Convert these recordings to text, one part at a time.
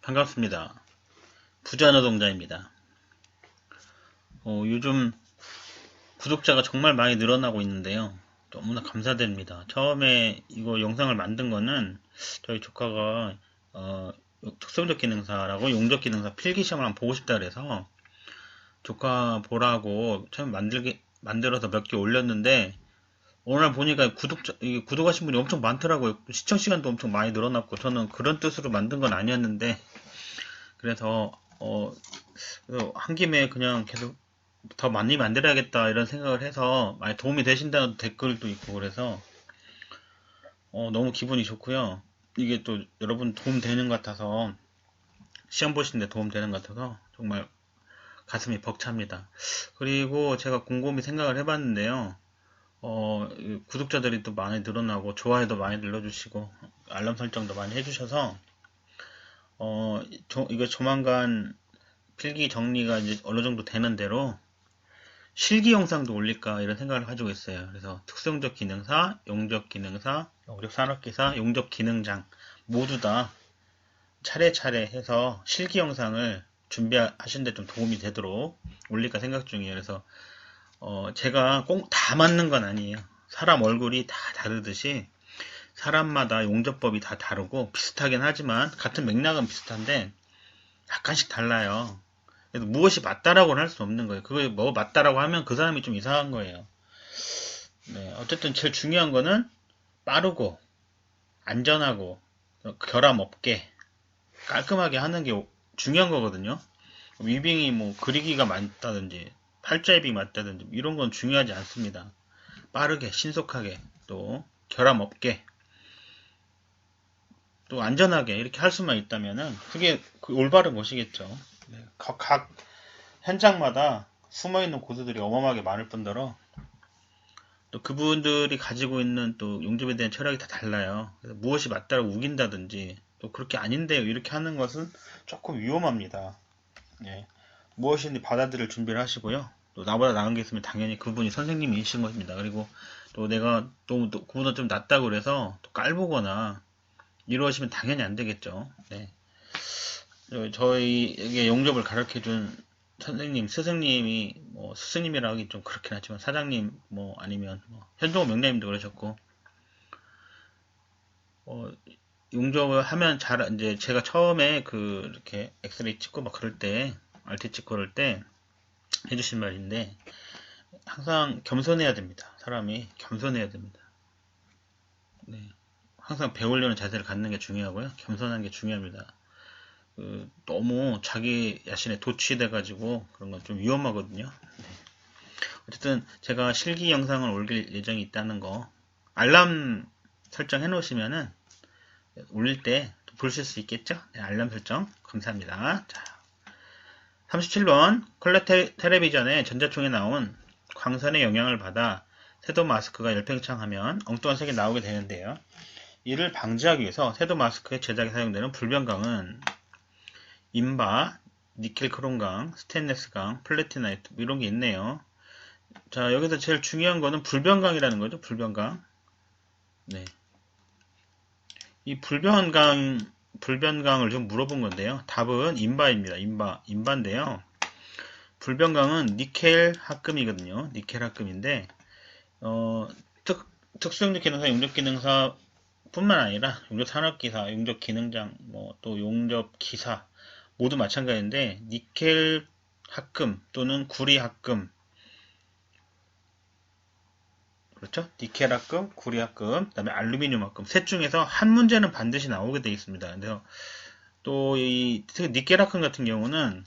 반갑습니다. 부자노동자입니다. 요즘 구독자가 정말 많이 늘어나고 있는데요. 너무나 감사드립니다. 처음에 이거 영상을 만든 거는 저희 조카가 특성적 기능사라고 용접 기능사 필기 시험을 한번 보고 싶다 그래서 조카 보라고 처음 만들어서 몇 개 올렸는데 오늘 보니까 구독하신 분이 엄청 많더라고요. 시청 시간도 엄청 많이 늘어났고 저는 그런 뜻으로 만든 건 아니었는데 그래서 한 김에 그냥 계속 더 많이 만들어야겠다 이런 생각을 해서 많이 도움이 되신다는 댓글도 있고 그래서 너무 기분이 좋고요. 이게 또 여러분 도움 되는 것 같아서 시험 보시는데 도움 되는 것 같아서 정말 가슴이 벅찹니다. 그리고 제가 곰곰이 생각을 해봤는데요. 구독자들이 또 많이 늘어나고 좋아요도 많이 눌러주시고 알람 설정도 많이 해주셔서 이거 조만간 필기 정리가 이제 어느 정도 되는 대로 실기 영상도 올릴까 이런 생각을 가지고 있어요. 그래서 특성적 기능사, 용접 기능사, 용접 산업기사, 용접 기능장 모두 다 차례차례 해서 실기 영상을 준비하시는데 좀 도움이 되도록 올릴까 생각 중이에요. 그래서 제가 꼭 다 맞는 건 아니에요. 사람 얼굴이 다 다르듯이 사람마다 용접법이 다 다르고 비슷하긴 하지만 같은 맥락은 비슷한데 약간씩 달라요. 그래서 무엇이 맞다라고는 할 수 없는 거예요. 그거 뭐 맞다라고 하면 그 사람이 좀 이상한 거예요. 네, 어쨌든 제일 중요한 거는 빠르고 안전하고 결함 없게 깔끔하게 하는 게 중요한 거거든요. 위빙이 뭐 그리기가 많다든지 팔자입이 맞다든지 이런 건 중요하지 않습니다. 빠르게 신속하게 또 결함 없게 또 안전하게 이렇게 할 수만 있다면은 그게 그 올바른 것이겠죠. 네, 각 현장마다 숨어있는 고수들이 어마어마하게 많을 뿐더러 또 그분들이 가지고 있는 또 용접에 대한 철학이 다 달라요. 그래서 무엇이 맞다고 우긴다든지 또 그렇게 아닌데요 이렇게 하는 것은 조금 위험합니다. 예. 무엇인지 받아들일 준비를 하시고요. 또 나보다 나은 게 있으면 당연히 그분이 선생님이신 것입니다. 그리고 또 내가 또 그보다 좀 낫다고 그래서 또 깔보거나 이러시면 당연히 안 되겠죠. 네. 저희에게 용접을 가르쳐준 선생님, 스승님이 뭐 스승님이라 하기 좀 그렇긴 하지만 사장님 뭐 아니면 뭐 현종호 명장님도 그러셨고 용접을 하면 잘 이제 제가 처음에 그 이렇게 엑스레이 찍고 막 그럴 때 RT 찍고 그럴 때 해주신 말인데 항상 겸손해야 됩니다. 사람이 겸손해야 됩니다. 네. 항상 배우려는 자세를 갖는 게 중요하고요. 겸손한 게 중요합니다. 너무 자기 자신에 도취돼가지고 그런 건 좀 위험하거든요. 네. 어쨌든 제가 실기 영상을 올릴 예정이 있다는 거 알람 설정해 놓으시면은 올릴 때 보실 수 있겠죠? 네, 알람 설정 감사합니다. 자, 37번 컬러 텔레비전에 전자총에 나온 광선의 영향을 받아 세도 마스크가 열팽창하면 엉뚱한 색이 나오게 되는데요. 이를 방지하기 위해서 세도 마스크의 제작에 사용되는 불변광은 인바, 니켈 크롬광, 스테인레스광, 플래티나이트 이런 게 있네요. 자, 여기서 제일 중요한 거는 불변광이라는 거죠. 불변광. 네. 이 불변광을 좀 물어본 건데요. 답은 인바입니다. 인바인데요. 불변광은 니켈 합금이거든요. 니켈 합금인데 특수용접 기능사, 용접 기능사 뿐만 아니라 용접 산업기사, 용접 기능장, 뭐 또 용접 기사 모두 마찬가지인데 니켈 합금 또는 구리 합금 그렇죠? 니켈 합금, 구리 합금, 그다음에 알루미늄 합금 셋 중에서 한 문제는 반드시 나오게 되어 있습니다. 그래서 또 이 니켈 합금 같은 경우는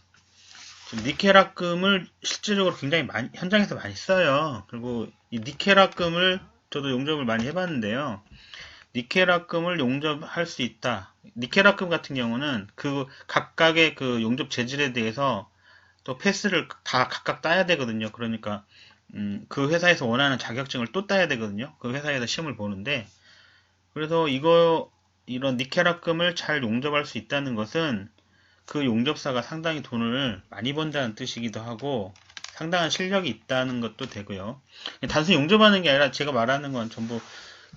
니켈 합금을 실질적으로 굉장히 많이 현장에서 많이 써요. 그리고 이 니켈 합금을 저도 용접을 많이 해봤는데요. 니켈 합금을 용접할 수 있다. 니켈 합금 같은 경우는 그 각각의 그 용접 재질에 대해서 또 패스를 다 각각 따야 되거든요. 그러니까 그 회사에서 원하는 자격증을 또 따야 되거든요. 그 회사에서 시험을 보는데 그래서 이런 니켈 합금을 잘 용접할 수 있다는 것은 그 용접사가 상당히 돈을 많이 번다는 뜻이기도 하고 상당한 실력이 있다는 것도 되고요. 단순히 용접하는 게 아니라 제가 말하는 건 전부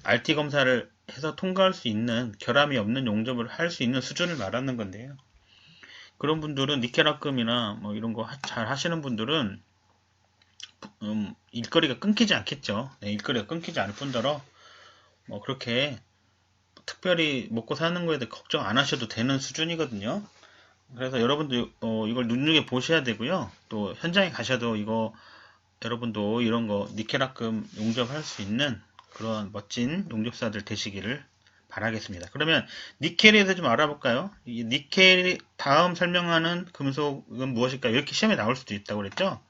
RT 검사를 해서 통과할 수 있는 결함이 없는 용접을 할 수 있는 수준을 말하는 건데요. 그런 분들은 니켈합금이나 뭐 이런 거 잘 하시는 분들은 일거리가 끊기지 않겠죠. 네, 일거리가 끊기지 않을 뿐더러 뭐 그렇게 특별히 먹고 사는 거에 대해 걱정 안 하셔도 되는 수준이거든요. 그래서 여러분도 이걸 눈여겨 보셔야 되고요. 또 현장에 가셔도 이거 여러분도 이런 거 니켈합금 용접할 수 있는 그런 멋진 용접사들 되시기를 바라겠습니다. 그러면 니켈에 대해서 좀 알아볼까요? 이 니켈이 다음 설명하는 금속은 무엇일까? 이렇게 시험에 나올 수도 있다고 그랬죠?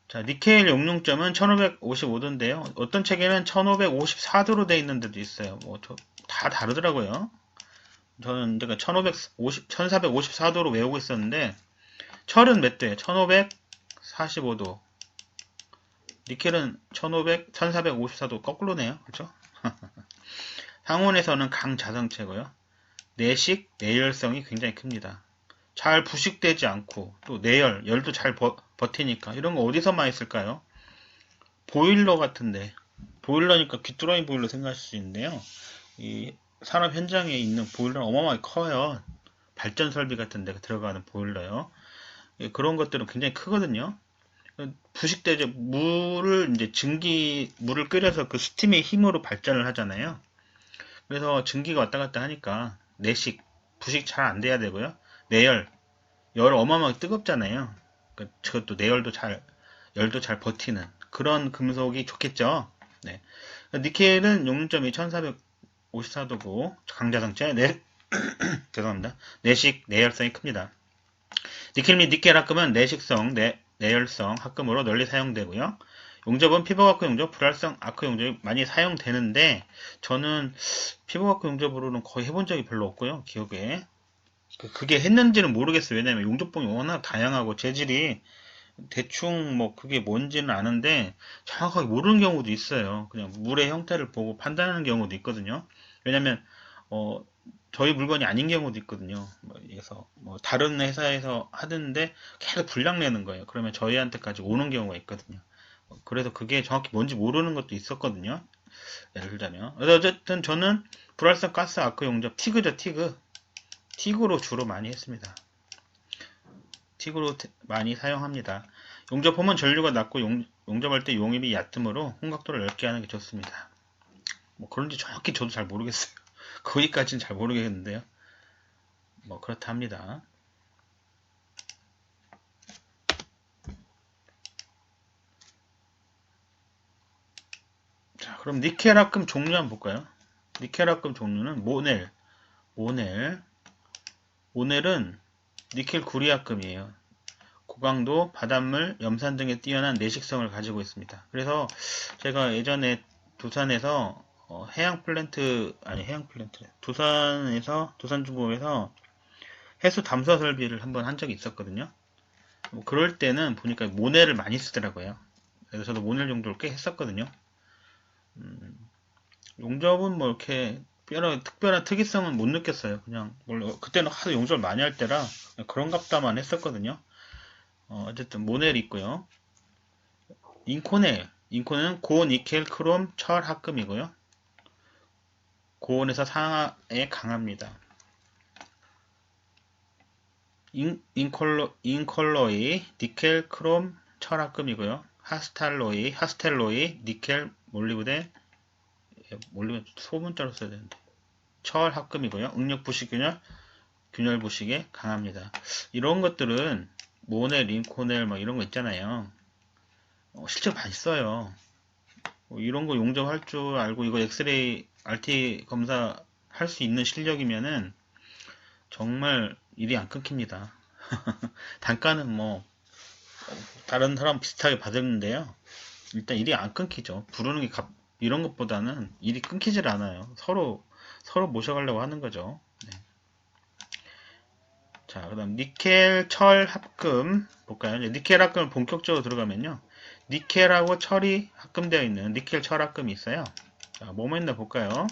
자, 니켈 용융점은 1555도인데요. 어떤 책에는 1554도로 되어 있는 데도 있어요. 뭐, 다 다르더라고요. 저는 제가 1454도로 외우고 있었는데, 철은 몇 도예요? 1545도. 니켈은 1454도 거꾸로네요. 그렇죠? 상온에서는 강자성체고요. 내식, 내열성이 굉장히 큽니다. 잘 부식되지 않고 또 내열, 열도 잘 버티니까 이런 거 어디서 많이 쓸까요? 보일러 같은데 보일러니까 귀뚜라미 보일러 생각하실 수 있는데요. 이 산업 현장에 있는 보일러는 어마어마하게 커요. 발전 설비 같은 데 들어가는 보일러요. 그런 것들은 굉장히 크거든요. 부식되죠. 물을 끓여서 그 스팀의 힘으로 발전을 하잖아요. 그래서 증기가 왔다 갔다 하니까 내식, 부식 잘 안 돼야 되고요. 내열, 열 어마어마하게 뜨겁잖아요. 그것도 열도 잘 버티는 그런 금속이 좋겠죠. 네. 니켈은 용융점이 1454도고 강자성체, 죄송합니다. 내식, 내열성이 큽니다. 니켈 및 니켈합금은 내식성, 내열성 합금으로 널리 사용되고요. 용접은 피부과학 용접, 불활성 아크 용접이 많이 사용되는데 저는 피부과학 용접으로는 거의 해본 적이 별로 없고요. 기억에. 그게 했는지는 모르겠어요. 왜냐면 용접봉이 워낙 다양하고 재질이 대충 뭐 그게 뭔지는 아는데 정확하게 모르는 경우도 있어요. 그냥 물의 형태를 보고 판단하는 경우도 있거든요. 왜냐면 저희 물건이 아닌 경우도 있거든요. 그래서 뭐 다른 회사에서 하는데 계속 불량 내는 거예요. 그러면 저희한테까지 오는 경우가 있거든요. 그래서 그게 정확히 뭔지 모르는 것도 있었거든요. 예를 들자면. 그래서 어쨌든 저는 불활성 가스 아크 용접 티그죠, 티그. 틱으로 주로 많이 했습니다. 틱으로 많이 사용합니다. 용접폼은 전류가 낮고 용접할 때 용입이 얕으므로 혼각도를 넓게 하는 게 좋습니다. 뭐 그런지 정확히 저도 잘 모르겠어요. 거기까지는 잘 모르겠는데요. 뭐 그렇다 합니다. 자, 그럼 니켈합금 종류 한번 볼까요? 니켈합금 종류는 모넬은 니켈 구리합금이에요. 고강도, 바닷물, 염산 등의 뛰어난 내식성을 가지고 있습니다. 그래서 제가 예전에 두산에서 두산중공업에서 해수 담수화 설비를 한번 한 적이 있었거든요. 뭐 그럴 때는 보니까 모넬을 많이 쓰더라고요. 그래서 저도 모넬 정도를 꽤 했었거든요. 용접은 뭐 이렇게 특별한 특이성은 못 느꼈어요. 그냥 그때는 하도 용접을 많이 할 때라 그런갑다만 했었거든요. 어쨌든 모넬이 있고요. 인코넬은 고니켈 크롬 철 합금이고요. 고온에서 상하에 강합니다. 인컬로이 니켈 크롬 철 합금이고요. 하스텔로이 니켈 몰리브덴 소문자로 써야 되는데 철 합금이고요. 응력 부식 균열 부식에 강합니다. 이런 것들은 모넬, 인코넬 막 이런 거 있잖아요. 실제로 많이 써요. 이런 거 용접할 줄 알고 이거 엑스레이 RT 검사 할 수 있는 실력이면은 정말 일이 안 끊깁니다. 단가는 뭐 다른 사람 비슷하게 받았는데요. 일단 일이 안 끊기죠. 부르는 게 이런 것보다는 일이 끊기질 않아요. 서로 모셔가려고 하는 거죠. 네. 자, 그 다음 니켈 철 합금 볼까요? 니켈 합금을 본격적으로 들어가면요. 니켈하고 철이 합금되어 있는 니켈 철 합금이 있어요. 자, 뭐뭐 있나 볼까요?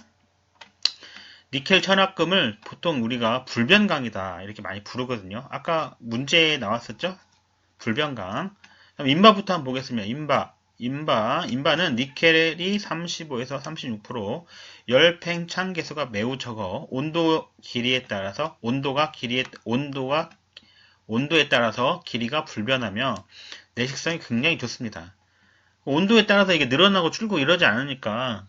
니켈 철 합금을 보통 우리가 불변강이다 이렇게 많이 부르거든요. 아까 문제에 나왔었죠? 불변강. 인바부터 한번 보겠습니다. 인바는 니켈이 35에서 36%, 열 팽창 개수가 매우 적어 온도에 따라서 길이가 불변하며 내식성이 굉장히 좋습니다. 온도에 따라서 이게 늘어나고 줄고 이러지 않으니까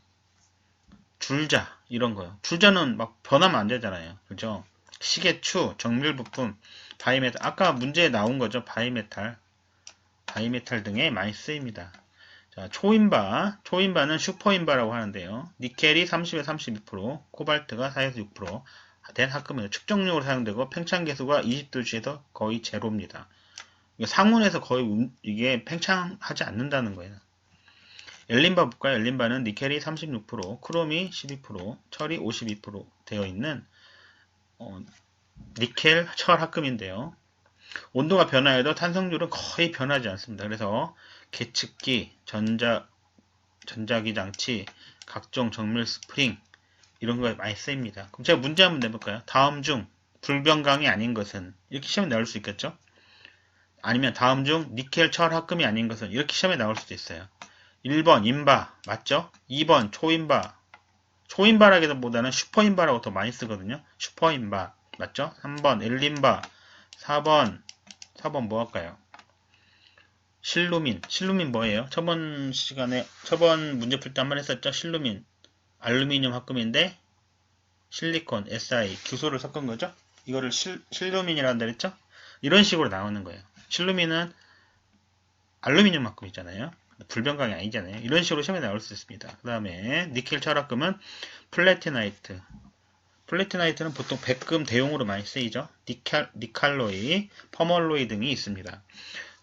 줄자 이런 거요. 줄자는 막 변하면 안 되잖아요. 그죠? 시계추, 정밀 부품, 바이메탈, 아까 문제에 나온 거죠. 바이메탈 등에 많이 쓰입니다. 자, 초인바는 슈퍼인바라고 하는데요. 니켈이 30에서 32%, 코발트가 4에서 6% 된 합금이에요. 측정용으로 사용되고 팽창 개수가 20도씨에서 거의 제로입니다. 상온에서 거의 이게 팽창하지 않는다는 거예요. 엘린바 볼까요? 엘린바는 니켈이 36%, 크롬이 12%, 철이 52% 되어 있는 니켈 철 합금인데요. 온도가 변화해도 탄성률은 거의 변하지 않습니다. 그래서 계측기, 전자기 장치, 각종 정밀 스프링 이런 거에 많이 쓰입니다. 그럼 제가 문제 한번 내볼까요? 다음 중 불변강이 아닌 것은 이렇게 시험에 나올 수 있겠죠? 아니면 다음 중 니켈 철 합금이 아닌 것은 이렇게 시험에 나올 수도 있어요. 1번 인바 맞죠? 2번 초인바 초인바라기보다는 슈퍼인바라고 더 많이 쓰거든요. 슈퍼인바 맞죠? 3번 엘린바 4번 뭐 할까요? 실루민 뭐예요? 저번 문제 풀 때 한 번 했었죠? 실루민 알루미늄 합금인데 실리콘 Si 규소를 섞은 거죠? 이거를 실루민이라고 그랬죠? 이런 식으로 나오는 거예요. 실루민은 알루미늄 합금 있잖아요. 불변강이 아니잖아요. 이런 식으로 시험에 나올 수 있습니다. 그 다음에 니켈 철합금은 플래티나이트는 보통 백금 대용으로 많이 쓰이죠. 니칼로이, 퍼멀로이 등이 있습니다.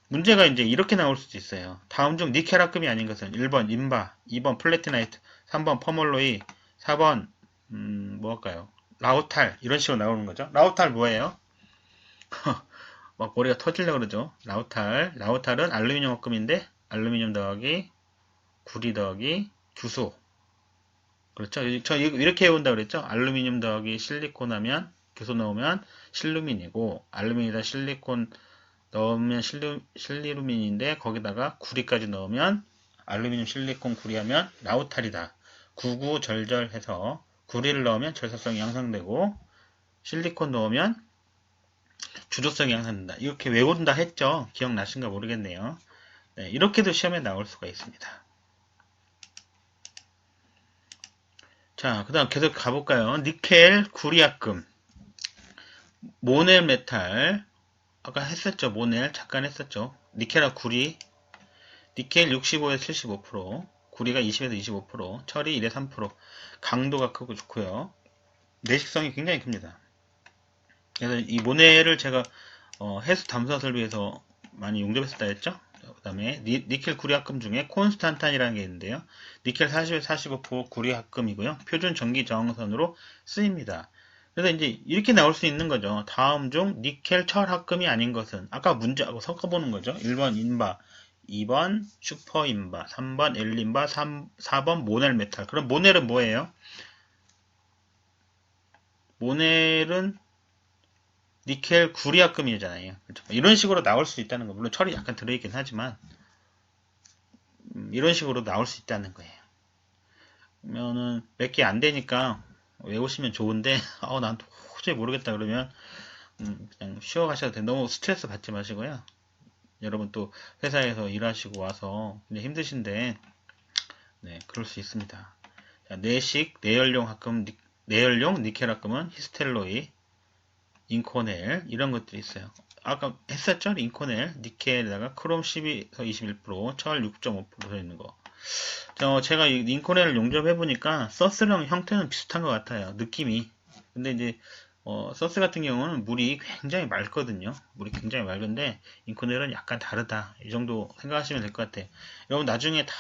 문제가 이제 이렇게 나올 수도 있어요. 다음 중 니켈 합금이 아닌 것은 1번 인바, 2번 플래티나이트, 3번 퍼멀로이, 4번 뭐 할까요? 라우탈 이런 식으로 나오는 거죠. 라우탈 뭐예요? 막 머리가 터지려고 그러죠. 라우탈은 알루미늄 합금인데 알루미늄 더하기 구리 더하기 규소 그렇죠. 저 이렇게 해온다 그랬죠. 알루미늄 더하기 실리콘 하면 규소 넣으면 실루민이고 알루미늄에다 실리콘 넣으면 실리루민인데 거기다가 구리까지 넣으면 알루미늄 실리콘 구리 하면 라우탈이다. 구구절절해서 구리를 넣으면 절삭성이 향상되고 실리콘 넣으면 주조성이 향상된다. 이렇게 외운다 했죠. 기억나신가 모르겠네요. 네, 이렇게도 시험에 나올 수가 있습니다. 자, 그 다음 계속 가볼까요? 니켈 구리합금 모넬 메탈 아까 했었죠. 모넬 잠깐 했었죠. 니켈하고 구리 니켈 65에서 75%, 구리가 20에서 25%, 철이 1에서 3%, 강도가 크고 좋고요. 내식성이 굉장히 큽니다. 그래서 이 모넬을 제가 해수 담수화를 위해서 많이 용접했었다 했죠. 그 다음에 니켈 구리합금 중에 콘스탄탄이라는 게 있는데요. 니켈 40에서 45% 구리합금이고요. 표준 전기 저항선으로 쓰입니다. 그래서 이제 이렇게 나올 수 있는 거죠. 다음 중 니켈 철합금이 아닌 것은 아까 문제하고 섞어보는 거죠. 1번 인바, 2번 슈퍼인바, 3번 엘린바, 4번 모넬 메탈. 그럼 모넬은 뭐예요? 모넬은 니켈 구리합금이잖아요. 그렇죠? 이런 식으로 나올 수 있다는 거. 물론 철이 약간 들어있긴 하지만 이런 식으로 나올 수 있다는 거예요. 그러면은 몇 개 안 되니까 외우시면 좋은데 난 도저히 모르겠다 그러면 그냥 쉬어 가셔도 돼요. 너무 스트레스 받지 마시고요. 여러분 또 회사에서 일하시고 와서 굉장히 힘드신데 네 그럴 수 있습니다. 자, 내열용 니켈 합금은 히스텔로이, 인코넬 이런 것들이 있어요. 아까 했었죠? 인코넬, 니켈에다가 크롬 12에서 21%, 철 6.5% 들어있는 거. 제가 이 인코넬을 용접해보니까 서스랑 형태는 비슷한 것 같아요. 느낌이. 근데 이제 서스 같은 경우는 물이 굉장히 맑거든요. 물이 굉장히 맑은데 인코넬은 약간 다르다. 이 정도 생각하시면 될 것 같아요. 여러분 나중에 다